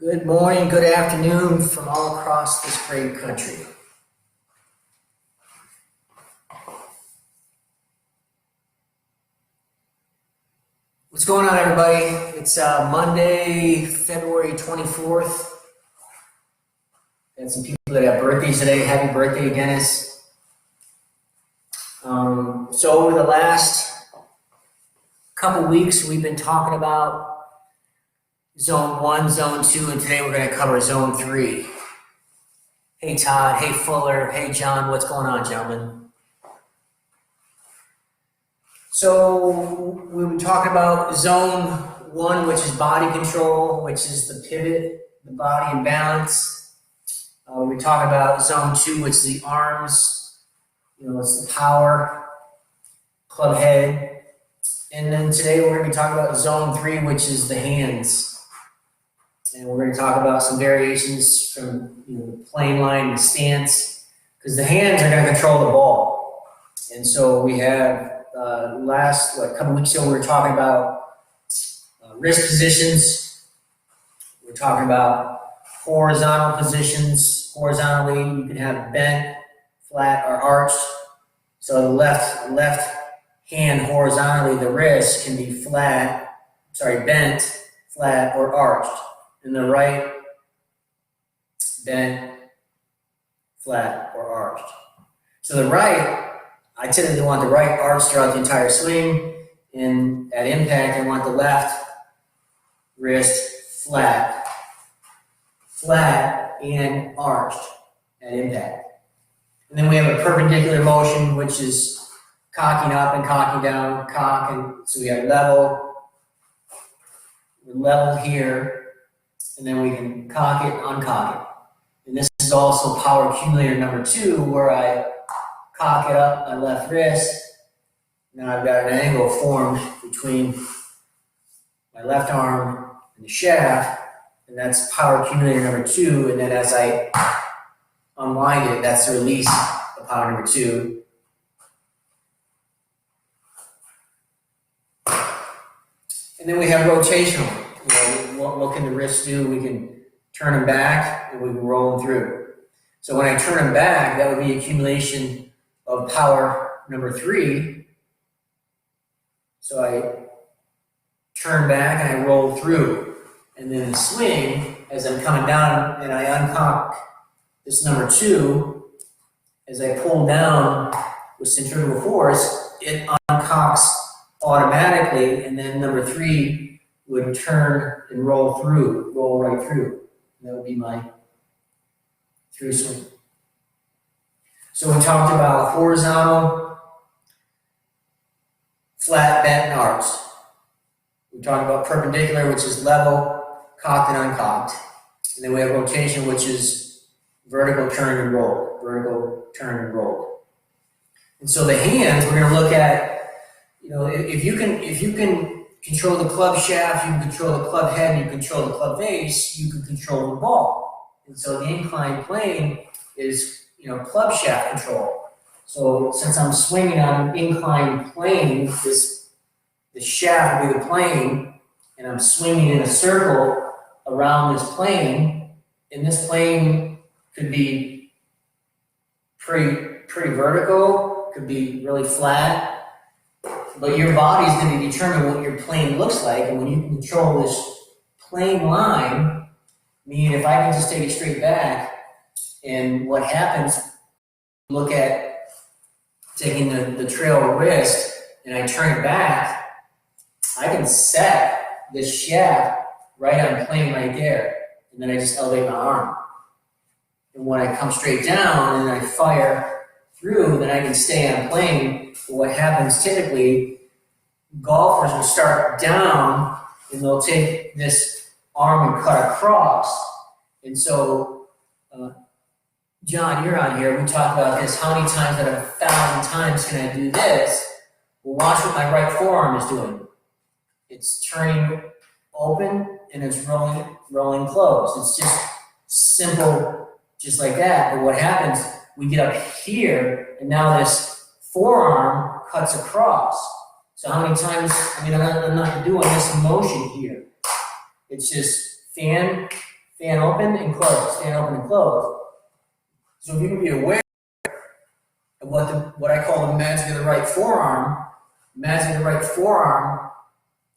Good morning, good afternoon from all across this great country. What's going on, everybody? It's Monday, February 24th. Got some people that have birthdays today. Happy birthday, Dennis. So over the last couple weeks, we've been talking about Zone 1, Zone 2, and today we're going to cover Zone 3. Hey, Todd. Hey, Fuller. Hey, John. What's going on, gentlemen? So we've been talking about Zone 1, which is body control, which is the pivot, the body and balance. We've been talking about Zone 2, which is the arms, it's the power, club head. And then today we're going to be talking about Zone 3, which is the hands. And we're going to talk about some variations from the plane line, the stance, because the hands are going to control the ball. And so we have couple weeks ago we were talking about wrist positions. We're talking about horizontal positions. Horizontally, you can have bent, flat, or arched. So the left hand horizontally, the wrist can be bent, flat, or arched. And the right, bent, flat, or arched. So the right, I typically want the right arched throughout the entire swing, and at impact, I want the left wrist flat and arched at impact. And then we have a perpendicular motion, which is cocking up and cocking down, cock, and so we have level. We're level here. And then we can cock it, uncock it. And this is also power accumulator number 2, where I cock it up my left wrist. Now I've got an angle formed between my left arm and the shaft, and that's power accumulator number 2. And then as I unwind it, that's the release of power number 2. And then we have rotational. What can the wrists do? We can turn them back and we can roll them through. So when I turn them back, that would be accumulation of power number 3. So I turn back and I roll through. And then the swing, as I'm coming down and I uncock this number 2, as I pull down with centrifugal force, it uncocks automatically, and then number 3 would turn and roll right through. And that would be my through swing. So we talked about horizontal, flat, bent, and arched. We talked about perpendicular, which is level, cocked and uncocked. And then we have rotation, which is vertical, turn, and roll. Vertical, turn, and roll. And so the hands, we're going to look at, if you can control the club shaft, you can control the club head, you can control the club face, you can control the ball. And so the inclined plane is, club shaft control. So since I'm swinging on an inclined plane, the shaft will be the plane, and I'm swinging in a circle around this plane, and this plane could be pretty vertical, could be really flat, but your body is going to determine what your plane looks like. And when you control this plane line, meaning if I can just take it straight back, and what happens, look at taking the trail wrist and I turn it back, I can set this shaft right on plane right there. And then I just elevate my arm. And when I come straight down and I fire through, then I can stay on plane. But what happens typically, golfers will start down and they'll take this arm and cut across. And so, John, you're on here. We talked about this. How many times out of 1,000 times can I do this? Well, watch what my right forearm is doing. It's turning open and it's rolling closed. It's just simple, just like that. But what happens, we get up here and now this forearm cuts across. So how many times, I'm not doing this motion here. It's just fan, fan open and close, fan open and close. So if you can be aware of what I call the magic of the right forearm, magic of the right forearm,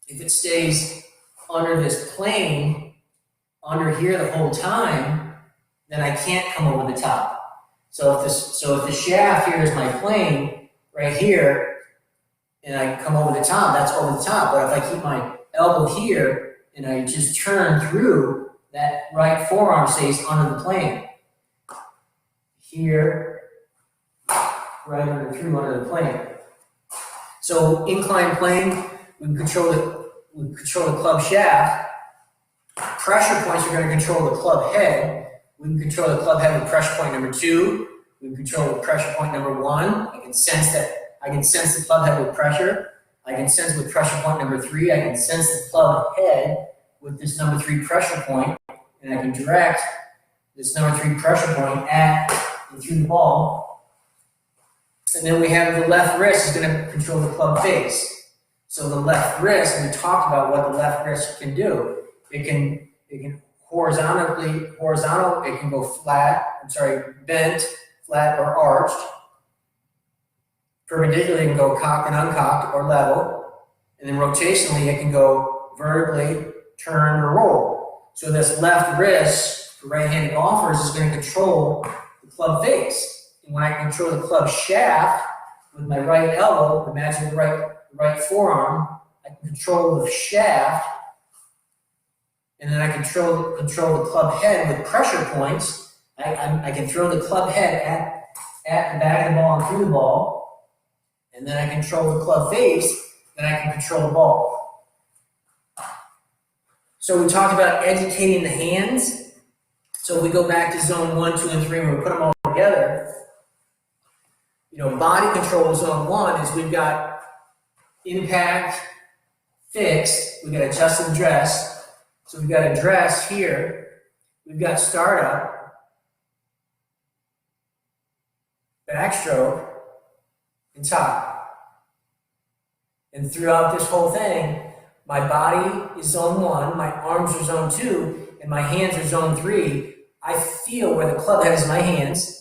if it stays under this plane, under here the whole time, then I can't come over the top. So if the shaft here is my plane right here, and I come over the top, that's over the top. But if I keep my elbow here and I just turn through, that right forearm stays under the plane. Here, right under the plane. So inclined plane, we control the club shaft. Pressure points are going to control the club head. We can control the club head with pressure point number 2. We can control with pressure point number 1. I can sense the club head with pressure. I can sense with pressure point number 3. I can sense the club head with this number 3 pressure point, and I can direct this number 3 pressure point at and through the ball. And then we have the left wrist is going to control the club face. So the left wrist, and we talked about what the left wrist can do. It can horizontal, it can go bent, flat, or arched. Perpendicularly, it can go cocked and uncocked or level. And then rotationally, it can go vertically, turn, or roll. So this left wrist for right-handed golfers is going to control the club face. And when I control the club shaft with my right elbow, imagine the right forearm, I can control the shaft. And then I control the club head with pressure points. I can throw the club head at the back of the ball and through the ball. And then I control the club face, then I can control the ball. So we talked about educating the hands. So if we go back to zone 1, 2, and 3, and we put them all together, body control zone 1 is we've got impact, fixed, we've got adjust and dress. So we've got address here, we've got startup, backstroke, and top. And throughout this whole thing, my body is zone 1, my arms are zone 2, and my hands are zone 3. I feel where the club head is in my hands.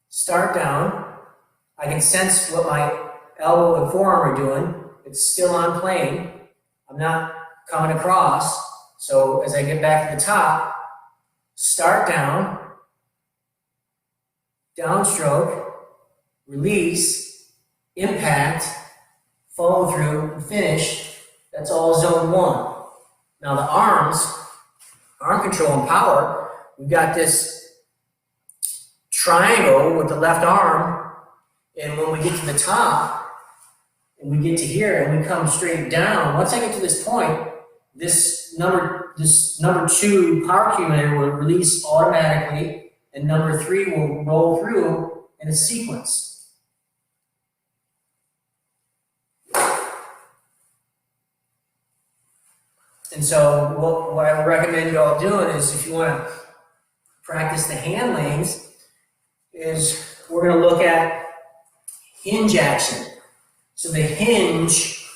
Start down. I can sense what my elbow and forearm are doing. It's still on plane. I'm not coming across. So as I get back to the top, start down, downstroke, release, impact, follow through, and finish. That's all zone 1. Now the arms, arm control and power, we've got this triangle with the left arm, and when we get to the top, and we get to here, and we come straight down, once I get to this point, this number 2 power accumulator will release automatically, and number 3 will roll through in a sequence. And so what I would recommend you all doing is, if you want to practice the hand lanes, is we're going to look at hinge action. So the hinge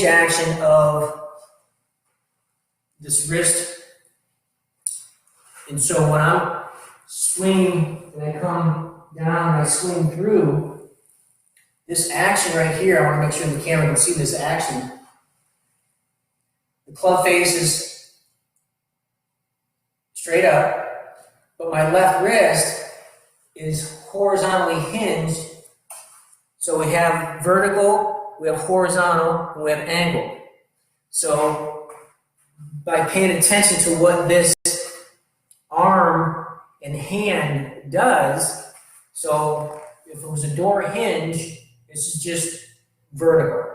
action of this wrist. And so when I'm swinging and I come down and I swing through, this action right here, I want to make sure the camera can see this action. The club face is straight up, but my left wrist is horizontally hinged. So we have vertical, we have horizontal, and we have angle. So by paying attention to what this arm and hand does, so if it was a door hinge, this is just vertical.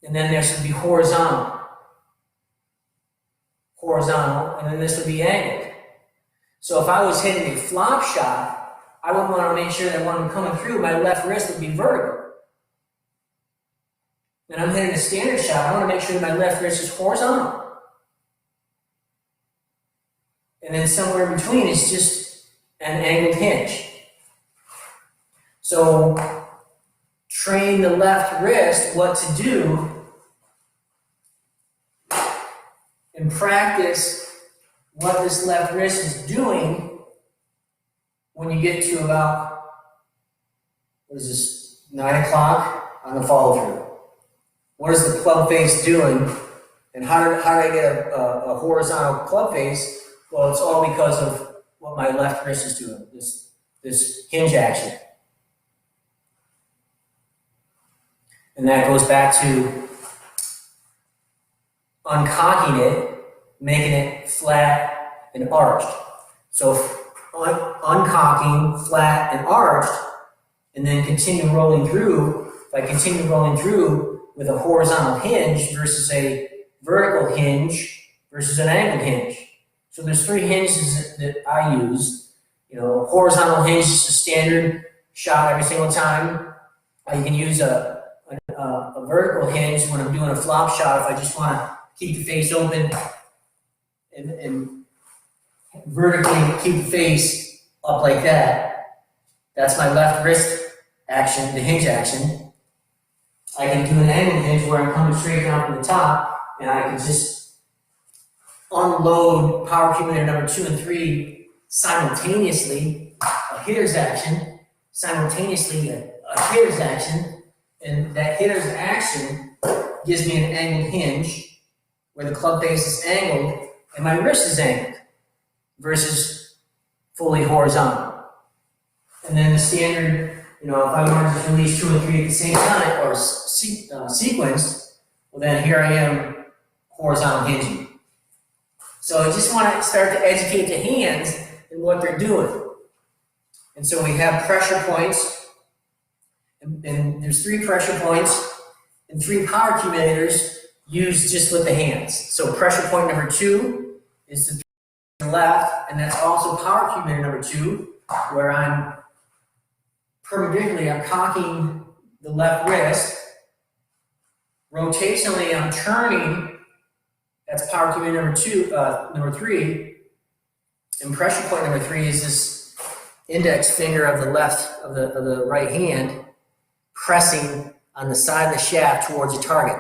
And then this would be horizontal, and then this would be angled. So if I was hitting a flop shot, I would want to make sure that when I'm coming through, my left wrist would be vertical. And I'm hitting a standard shot, I want to make sure that my left wrist is horizontal. And then somewhere in between is just an angled hinge. So train the left wrist what to do and practice what this left wrist is doing when you get to about, what is this, 9 o'clock on the follow through. What is the club face doing? And how did I get a horizontal club face? Well, it's all because of what my left wrist is doing, this hinge action. And that goes back to uncocking it, making it flat and arched. So uncocking, flat and arched, and then continue rolling through. If I continue rolling through with a horizontal hinge versus a vertical hinge versus an angled hinge. So there's 3 hinges that I use. You know, horizontal hinge is a standard shot every single time. You can use a vertical hinge when I'm doing a flop shot if I just want to keep the face open and vertically keep the face up like that. That's my left wrist action, the hinge action. I can do an angled hinge where I'm coming straight down from the top and I can just unload power accumulator number 2 and 3 simultaneously, a hitter's action, simultaneously a hitter's action, and that hitter's action gives me an angled hinge where the club face is angled and my wrist is angled versus fully horizontal. And then the standard, you know, if I want to just release 2 and 3 at the same time or sequenced, well then here I am horizontal hinging. So I just want to start to educate the hands in what they're doing. And so we have pressure points, and there's 3 pressure points and 3 power accumulators used just with the hands. So pressure point number 2 is to the left, and that's also power accumulator number 2, where I'm perpendicularly, I'm cocking the left wrist. Rotationally, I'm turning. That's power accumulator number 3. And pressure point number 3 is this index finger of the left, of the right hand, pressing on the side of the shaft towards the target.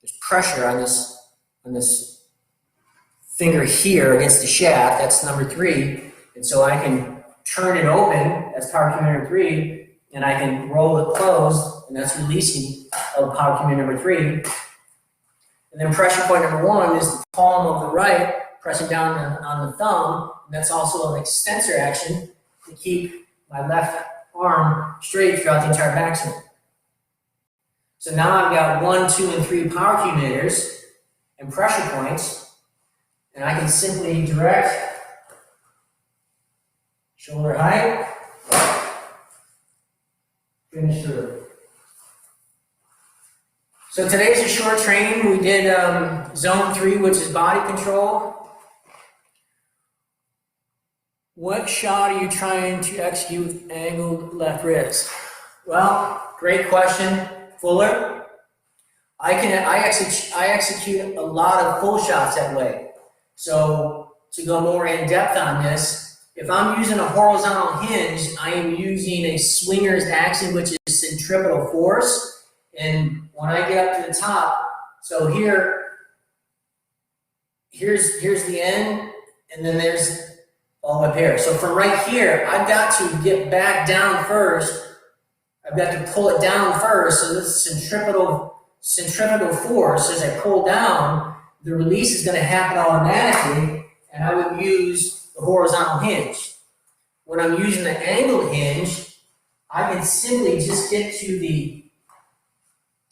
There's pressure on this finger here against the shaft. That's number 3. And so I can turn it open, that's power accumulator 3, and I can roll it closed, and that's releasing of power accumulator number 3. And then pressure point number 1 is the palm of the right pressing down on the thumb, and that's also an extensor action to keep my left arm straight throughout the entire backswing. So now I've got 1, 2, and 3 power accumulators and pressure points, and I can simply direct shoulder height, finish through. So today's a short training. We did zone 3, which is body control. What shot are you trying to execute with angled left wrist? Well, great question, Fuller. I execute a lot of full shots that way. So to go more in depth on this, if I'm using a horizontal hinge, I am using a swinger's action, which is centripetal force. And when I get up to the top, so here's the end, and then there's all up here. So from right here, I've got to get back down first. I've got to pull it down first. So this centripetal force, as I pull down, the release is going to happen automatically, and I would use the horizontal hinge. When I'm using the angled hinge, I can simply just get to the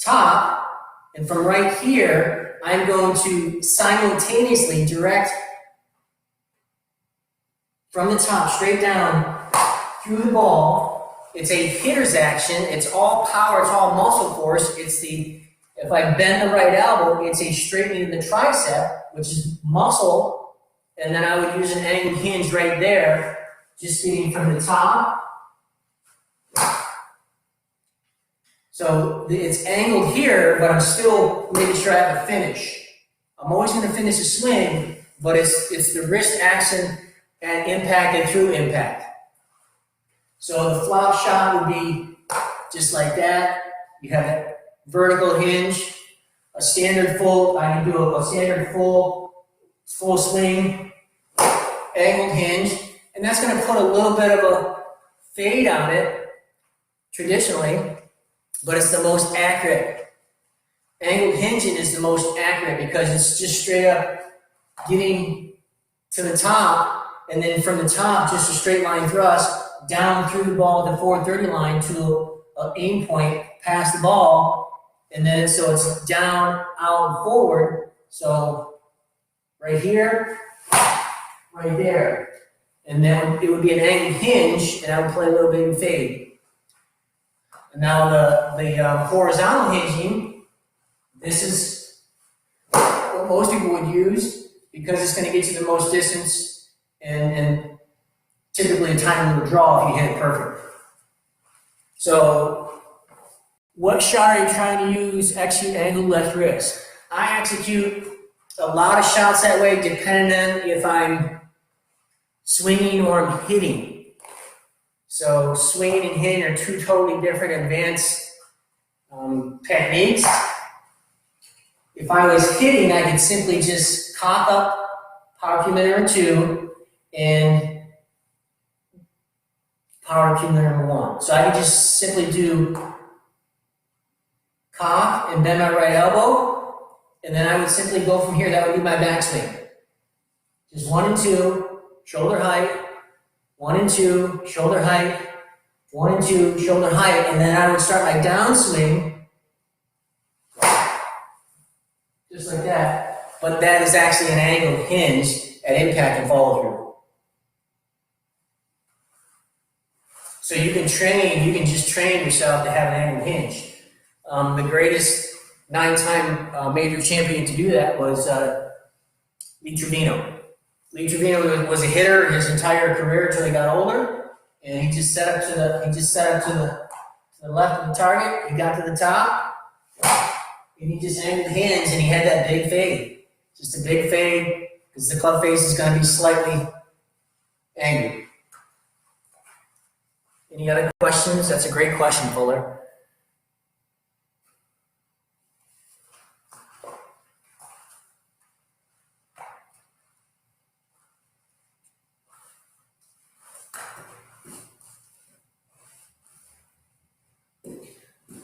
top, and from right here, I'm going to simultaneously direct from the top straight down through the ball. It's a hitter's action. It's all power. It's all muscle force. If I bend the right elbow, it's a straightening of the tricep, which is muscle. And then I would use an angled hinge right there, just getting from the top. So it's angled here, but I'm still making sure I have a finish. I'm always going to finish a swing, but it's the wrist action at impact and through impact. So the flop shot would be just like that. You have a vertical hinge, a standard full, I can do a standard full swing, angled hinge, and that's gonna put a little bit of a fade on it, traditionally, but it's the most accurate. Angled hinging is the most accurate because it's just straight up getting to the top, and then from the top, just a straight line thrust down through the ball to the 430 line to an aim point past the ball, and then so it's down, out, and forward. So right here, right there. And then it would be an angled hinge, and I would play a little bit of fade. And now the horizontal hinging, this is what most people would use because it's going to get you the most distance and typically a time limit draw if you hit it perfect. So what shot are you trying to use? Execute angled left wrist. I execute a lot of shots that way depending on if I'm swinging or I'm hitting. So swinging and hitting are two totally different advanced techniques. If I was hitting, I could simply just cock up power accumulator 2 and power accumulator 1. So I could just simply do cock and bend my right elbow, and then I would simply go from here. That would be my backswing. Just 1 and 2, shoulder height, 1 and 2, shoulder height, 1 and 2, shoulder height, and then I would start my downswing, just like that. But that is actually an angled hinge at impact and follow through. So you can just train yourself to have an angled hinge. The greatest 9-time major champion to do that was Lee Trevino. Lee Trevino was a hitter his entire career until he got older, and he just set up to the left of the target. He got to the top, and he just angled the hands, and he had that big fade, just a big fade, because the club face is going to be slightly angled. Any other questions? That's a great question, Fuller.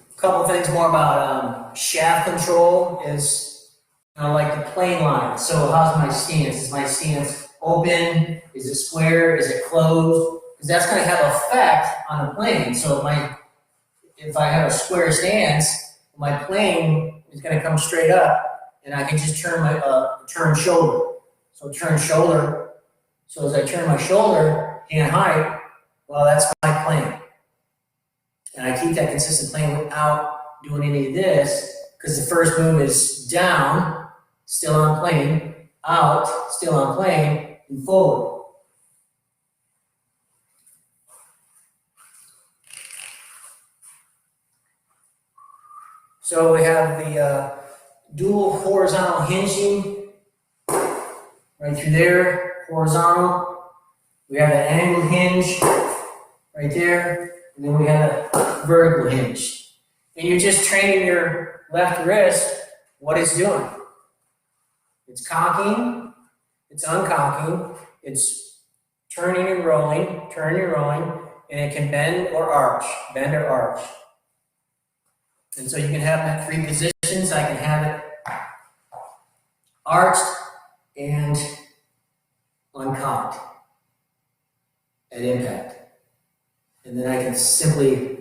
A couple things more about shaft control is like the plane line. So how's my stance? Is my stance open? Is it square? Is it closed? Because that's going to have effect on the plane. So if I have a square stance, my plane is going to come straight up, and I can just turn my turn shoulder. So turn shoulder. So as I turn my shoulder, hand height, well, that's my plane. And I keep that consistent plane without doing any of this, because the first move is down, still on plane, out, still on plane, and forward. So we have the dual horizontal hinging right through there, horizontal. We have an angled hinge right there. And then we have a vertical hinge. And you're just training your left wrist what it's doing. It's cocking, it's uncocking, it's turning and rolling, and it can bend or arch. And so you can have that 3 positions. I can have it arched and uncocked at impact. And then I can simply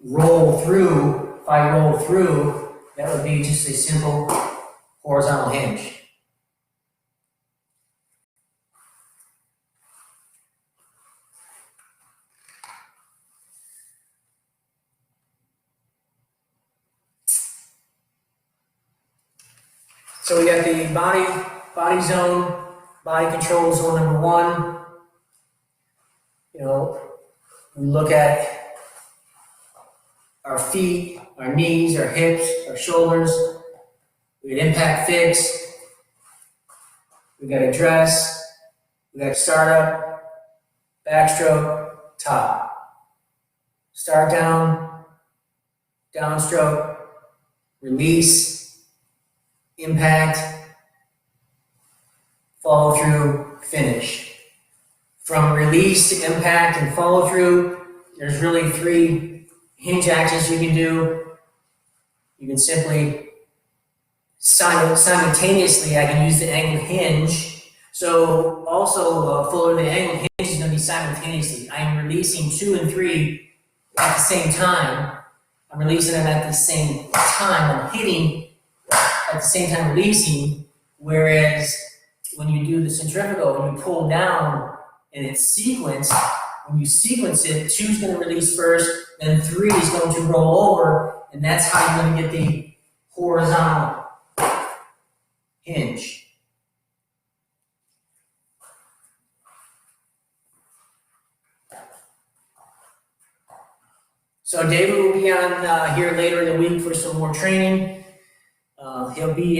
roll through. If I roll through, that would be just a simple horizontal hinge. So we got the body zone, body control zone number 1. We look at our feet, our knees, our hips, our shoulders. We got impact fix. We got address. We got startup, backstroke, top. Start down, downstroke, release, impact, follow through, finish. From release to impact and follow through, there's really 3 hinge actions you can do. You can simply simultaneously, I can use the angled hinge. So also for the angled hinge is going to be simultaneously. I am releasing 2 and 3 at the same time. I'm releasing them at the same time. I'm hitting at the same time releasing. Whereas when you do the centrifugal, when you pull down and it's sequenced, when you sequence it, 2 is going to release first, then 3 is going to roll over, and that's how you're going to get the horizontal hinge. So David will be on here later in the week for some more training. He'll be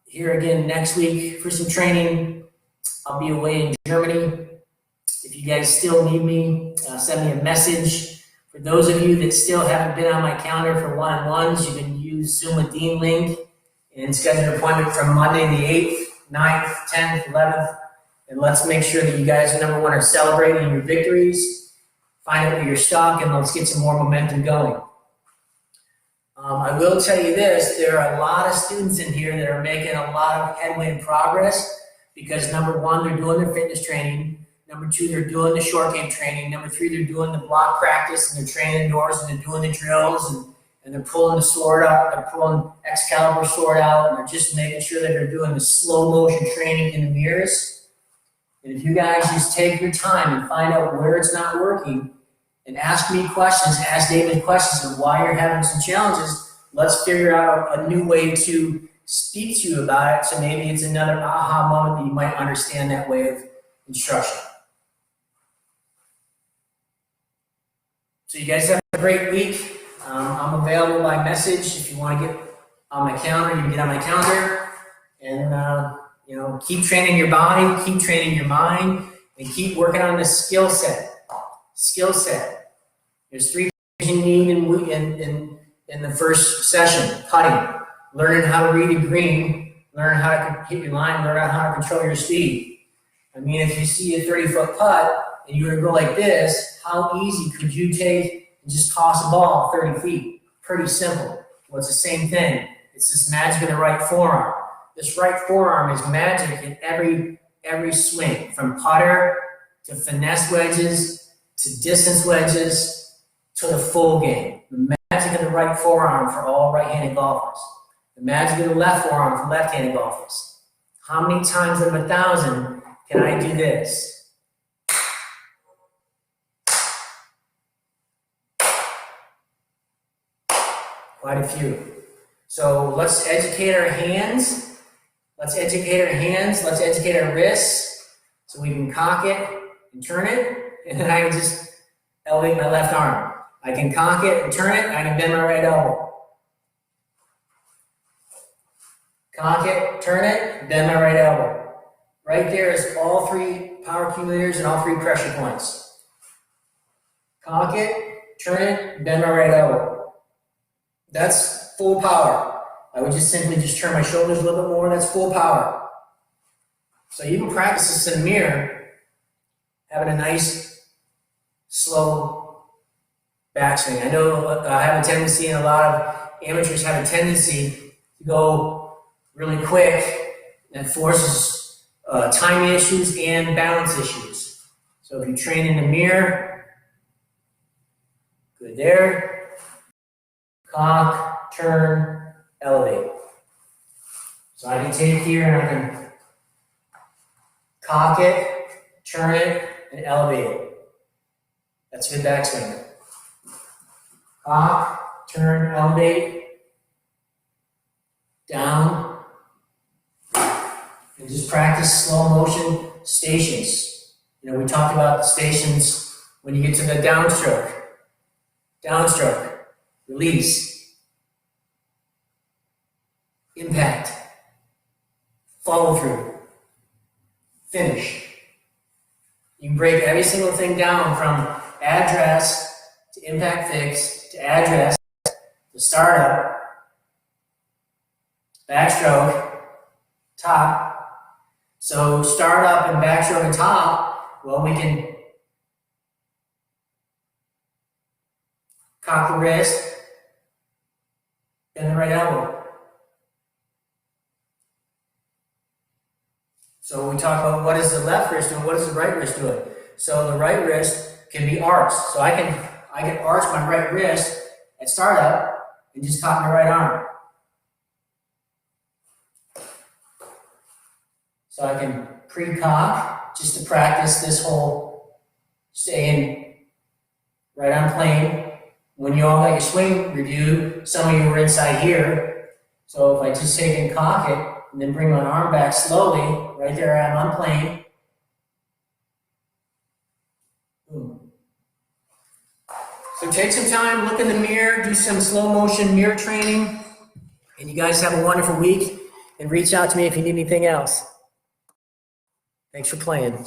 here again next week for some training. I'll be away in Germany. If you guys still need me, send me a message. For those of you that still haven't been on my calendar for one-on-ones, you can use Zoom with Dean link and schedule an appointment from Monday the 8th, 9th, 10th, 11th. And let's make sure that you guys, number one, are celebrating your victories. Find out where you're stuck, and let's get some more momentum going. I will tell you this, there are a lot of students in here that are making a lot of headway and progress because number one, they're doing their fitness training. Number 2, they're doing the short game training. Number 3, they're doing the block practice and they're training indoors and they're doing the drills and they're pulling the sword out, they're pulling Excalibur sword out, and they're just making sure that they're doing the slow motion training in the mirrors. And if you guys just take your time and find out where it's not working and ask me questions, ask David questions of why you're having some challenges, let's figure out a new way to speak to you about it. So maybe it's another aha moment that you might understand that way of instruction. So you guys have a great week. I'm available by message. If you want to get on my calendar, you can get on my calendar. And keep training your body, keep training your mind, and keep working on the skill set. Skill set. There's 3 things you need in the first session: putting, learning how to read a green, learn how to hit your line, learn how to control your speed. I mean, if you see a 30-foot putt and you were to go like this, how easy could you take and just toss a ball 30 feet? Pretty simple. Well, it's the same thing. It's this magic of the right forearm. This right forearm is magic in every swing, from putter to finesse wedges to distance wedges to the full game. The magic of the right forearm for all right-handed golfers. The magic of the left forearm for left-handed golfers. How many times out of 1,000 can I do this? Quite a few. So let's educate our hands. Let's educate our hands. Let's educate our wrists so we can cock it and turn it. And then I can just elevate my left arm. I can cock it and turn it. I can bend my right elbow. Cock it, turn it, bend my right elbow. Right there is all 3 power accumulators and all 3 pressure points. Cock it, turn it, bend my right elbow. That's full power. I would just simply turn my shoulders a little bit more. That's full power. So you can practice this in the mirror, having a nice, slow backswing. I know I have a tendency, and a lot of amateurs have a tendency to go really quick. That forces timing issues and balance issues. So if you train in the mirror, good there. Cock, turn, elevate. So I can take here and I can cock it, turn it, and elevate it. That's a good backswing. Cock, turn, elevate, down, and just practice slow motion stations. You know, we talked about the stations when you get to the downstroke. Downstroke. Release, impact, follow through, finish. You can break every single thing down from address to impact fix to address the startup, backstroke, top. So startup and backstroke and top, well, we can cock the wrist, bend the right elbow. So we talk about what is the left wrist doing, what is the right wrist doing. So the right wrist can be arched. So I can arch my right wrist at startup and just cock my right arm. So I can pre-cock just to practice this whole staying right on plane. When you all make a swing review, some of you were inside here. So if I just take and cock it and then bring my arm back slowly, right there I'm on plane. Boom. So take some time, look in the mirror, do some slow motion mirror training, and you guys have a wonderful week, and reach out to me if you need anything else. Thanks for playing.